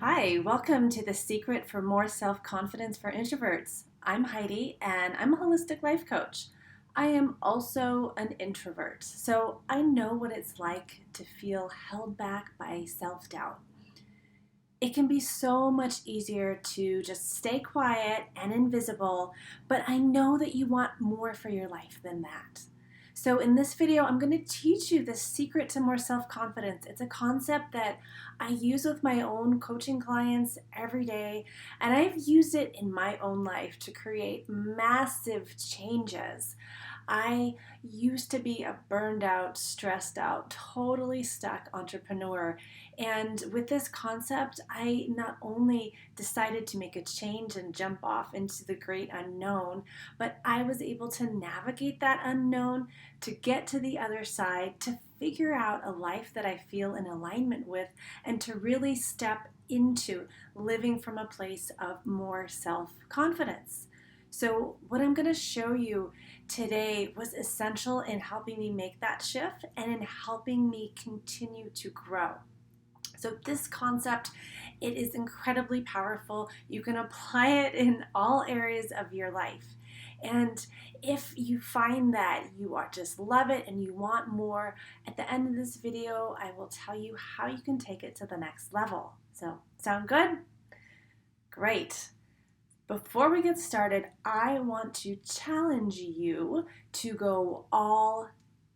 Hi, welcome to The Secret for More Self-Confidence for Introverts. I'm Heidi and I'm a holistic life coach. I am also an introvert, so I know what it's like to feel held back by self-doubt. It can be so much easier to just stay quiet and invisible, but I know that you want more for your life than that. So in this video, I'm going to teach you the secret to more self-confidence. It's a concept that I use with my own coaching clients every day, and I've used it in my own life to create massive changes. I used to be a burned out, stressed out, totally stuck entrepreneur. And with this concept, I not only decided to make a change and jump off into the great unknown, but I was able to navigate that unknown, to get to the other side, to figure out a life that I feel in alignment with, and to really step into living from a place of more self-confidence. So what I'm going to show you today was essential in helping me make that shift and in helping me continue to grow. So this concept, it is incredibly powerful. You can apply it in all areas of your life. And if you find that you just love it and you want more, at the end of this video, I will tell you how you can take it to the next level. So, sound good? Great. Before we get started, I want to challenge you to go all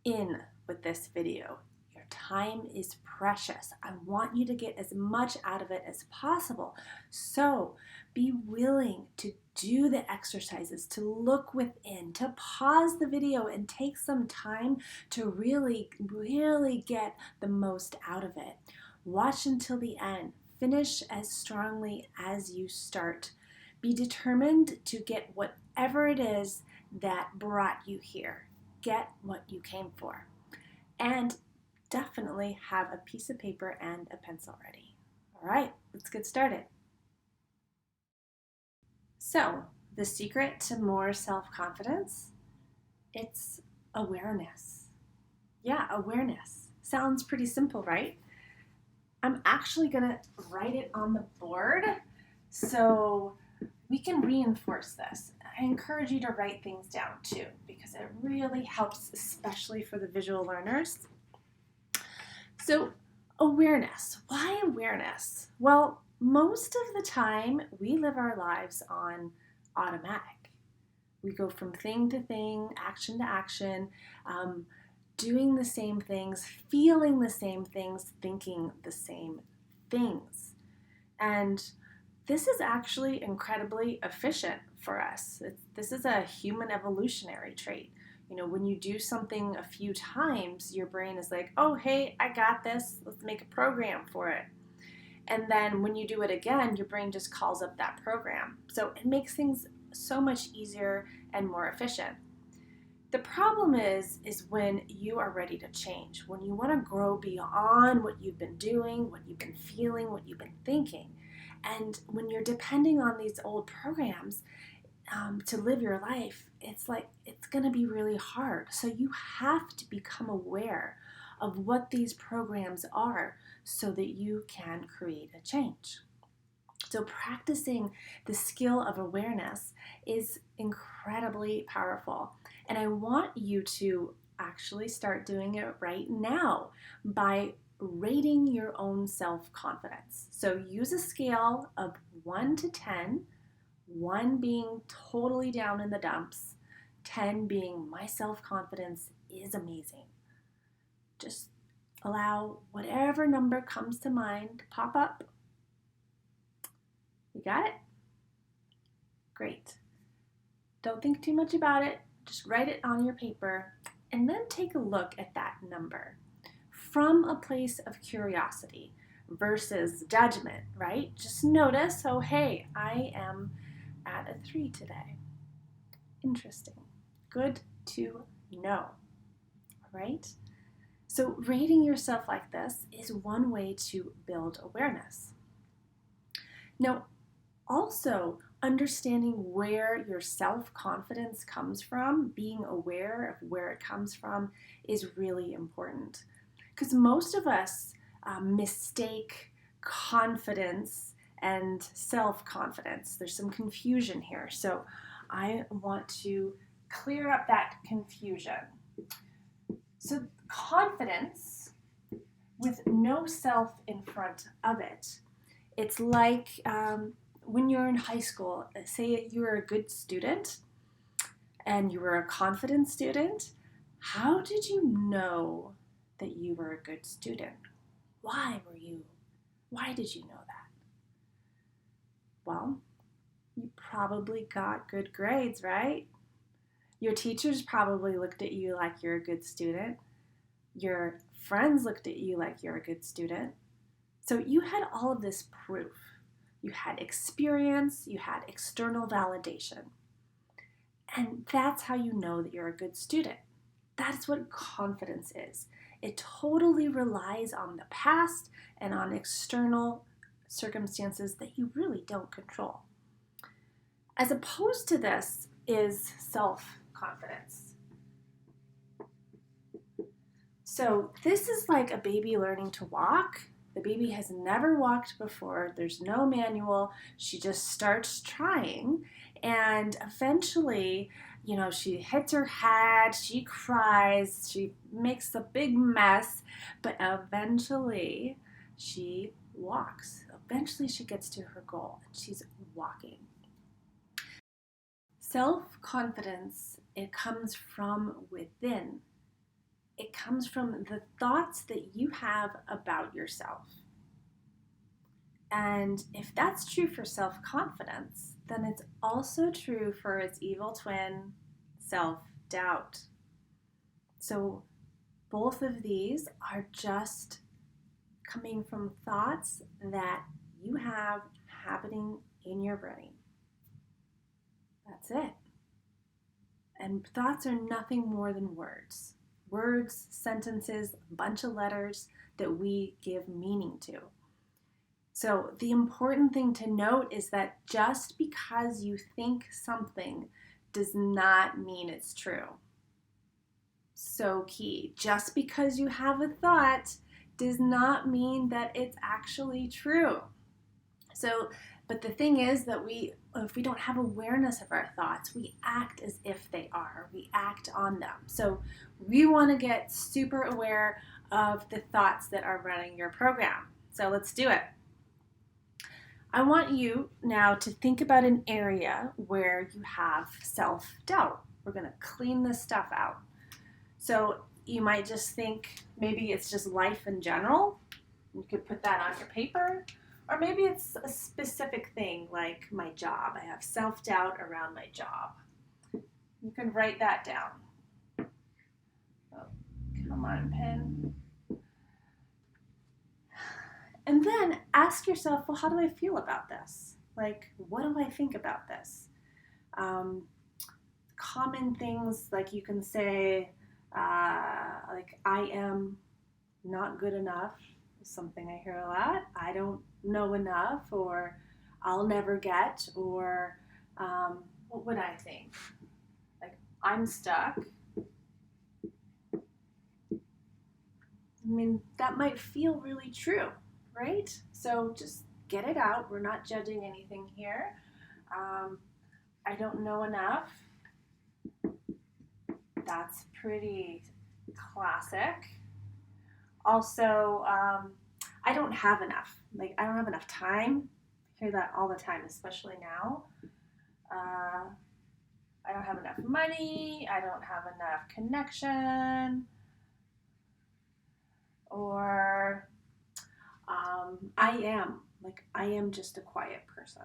in with this video. Your time is precious. I want you to get as much out of it as possible. So be willing to do the exercises, to look within, to pause the video and take some time to really get the most out of it. Watch until the end. Finish as strongly as you start. Be determined to get whatever it is that brought you here. Get what you came for. And definitely have a piece of paper and a pencil ready. All right, let's get started. So, the secret to more self-confidence, it's awareness. Yeah, awareness. Sounds pretty simple, right? I'm actually gonna write it on the board so we can reinforce this. I encourage you to write things down too, because it really helps, especially for the visual learners. So awareness. Why awareness? Well, most of the time we live our lives on automatic. We go from thing to thing, action to action, doing the same things, feeling the same things, thinking the same things. And this is actually incredibly efficient for us. This is a human evolutionary trait. You know, when you do something a few times, your brain is like, oh, hey, I got this. Let's make a program for it. And then when you do it again, your brain just calls up that program. So it makes things so much easier and more efficient. The problem is when you are ready to change, when you want to grow beyond what you've been doing, what you've been feeling, what you've been thinking. And when you're depending on these old programs to live your life, it's going to be really hard. So you have to become aware of what these programs are so that you can create a change. So practicing the skill of awareness is incredibly powerful. And I want you to actually start doing it right now by rating your own self-confidence. So use a scale of 1 to 10, 1 being totally down in the dumps, 10 being my self-confidence is amazing. Just allow whatever number comes to mind to pop up. You got it? Great. Don't think too much about it. Just write it on your paper and then take a look at that number from a place of curiosity versus judgment, right? Just notice, oh, hey, I am at a 3 today. Interesting. Good to know, right? So rating yourself like this is one way to build awareness. Now, also, understanding where your self-confidence comes from, being aware of where it comes from, is really important. Because most of us mistake confidence and self-confidence. There's some confusion here. So I want to clear up that confusion. So confidence with no self in front of it. It's like when you're in high school, say you were a good student and you were a confident student. How did you know that you were a good student? Why did you know that? Well, you probably got good grades, right? Your teachers probably looked at you like you're a good student. Your friends looked at you like you're a good student. So you had all of this proof. You had experience, you had external validation. And that's how you know that you're a good student. That's what confidence is. It totally relies on the past and on external circumstances that you really don't control. As opposed to this is self-confidence. So this is like a baby learning to walk. The baby has never walked before. There's no manual. She just starts trying, and eventually, she hits her head, she cries, she makes a big mess, but eventually she walks. Eventually she gets to her goal and she's walking. Self-confidence, it comes from within. It comes from the thoughts that you have about yourself. And if that's true for self-confidence, then it's also true for its evil twin, self-doubt. So both of these are just coming from thoughts that you have happening in your brain. That's it. And thoughts are nothing more than words. Words, sentences, a bunch of letters that we give meaning to. So the important thing to note is that just because you think something does not mean it's true. So key. Just because you have a thought does not mean that it's actually true. But the thing is that if we don't have awareness of our thoughts, we act as if they are. We act on them. So we want to get super aware of the thoughts that are running your program. So let's do it. I want you now to think about an area where you have self-doubt. We're going to clean this stuff out. So you might just think maybe it's just life in general. You could put that on your paper. Or maybe it's a specific thing like my job. I have self-doubt around my job. You can write that down. Oh, come on, pen. And then ask yourself, well, how do I feel about this? Like, what do I think about this? Common things like you can say, like, I am not good enough is something I hear a lot. I don't know enough, or I'll never get, or what would I think? Like, I'm stuck. I mean, that might feel really true, right? So just get it out. We're not judging anything here. I don't know enough. That's pretty classic. Also, I don't have enough. Like, I don't have enough time. I hear that all the time, especially now. I don't have enough money. I don't have enough connection. Or I am just a quiet person.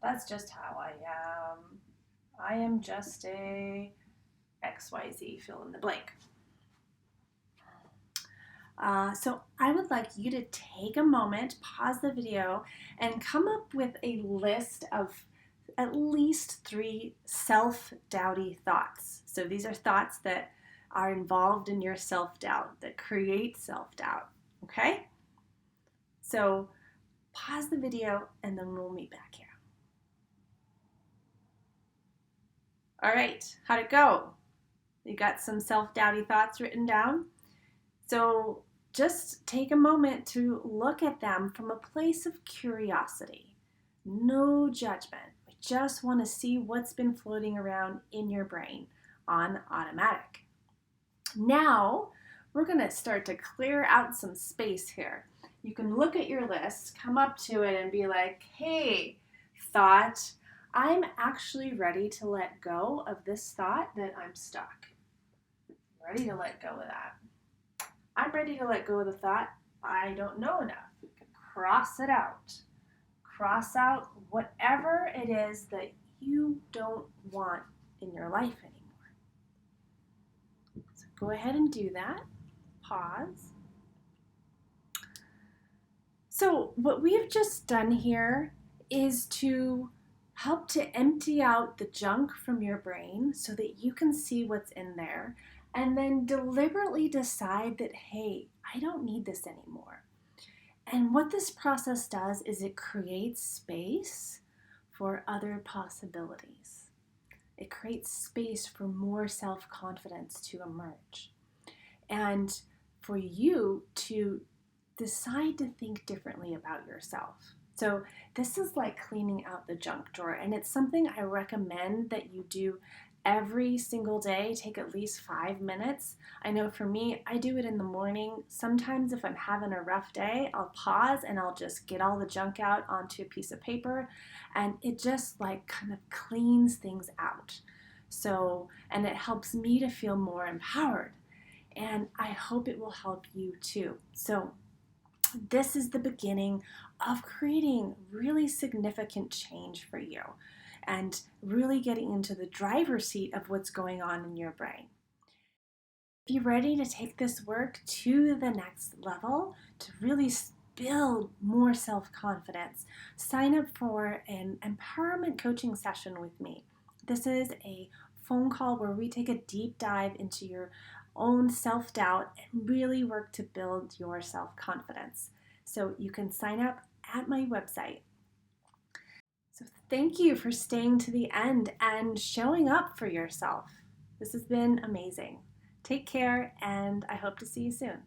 That's just how I am. I am just a XYZ, fill in the blank. So I would like you to take a moment, pause the video, and come up with a list of at least 3 self-doubty thoughts. So these are thoughts that are involved in your self-doubt, that create self-doubt, okay? So pause the video and then we'll meet back here. All right, how'd it go? You got some self-doubty thoughts written down? So just take a moment to look at them from a place of curiosity. No judgment. We just want to see what's been floating around in your brain on automatic. Now, we're going to start to clear out some space here. You can look at your list, come up to it, and be like, hey, thought, I'm actually ready to let go of this thought that I'm stuck. Ready to let go of that. I'm ready to let go of the thought, I don't know enough. You can cross it out. Cross out whatever it is that you don't want in your life anymore. So go ahead and do that. Pause. So what we've just done here is to help to empty out the junk from your brain so that you can see what's in there, and then deliberately decide that, hey, I don't need this anymore. And what this process does is it creates space for other possibilities. It creates space for more self-confidence to emerge, and for you to decide to think differently about yourself. So this is like cleaning out the junk drawer, and it's something I recommend that you do every single day. Take at least 5 minutes. I know for me, I do it in the morning. Sometimes if I'm having a rough day, I'll pause and I'll just get all the junk out onto a piece of paper, and it just like kind of cleans things out. So, and it helps me to feel more empowered, and I hope it will help you too. So this is the beginning of creating really significant change for you and really getting into the driver's seat of what's going on in your brain. If you're ready to take this work to the next level, to really build more self-confidence, sign up for an empowerment coaching session with me. This is a phone call where we take a deep dive into your own self-doubt and really work to build your self-confidence. So you can sign up at my website. So thank you for staying to the end and showing up for yourself. This has been amazing. Take care, and I hope to see you soon.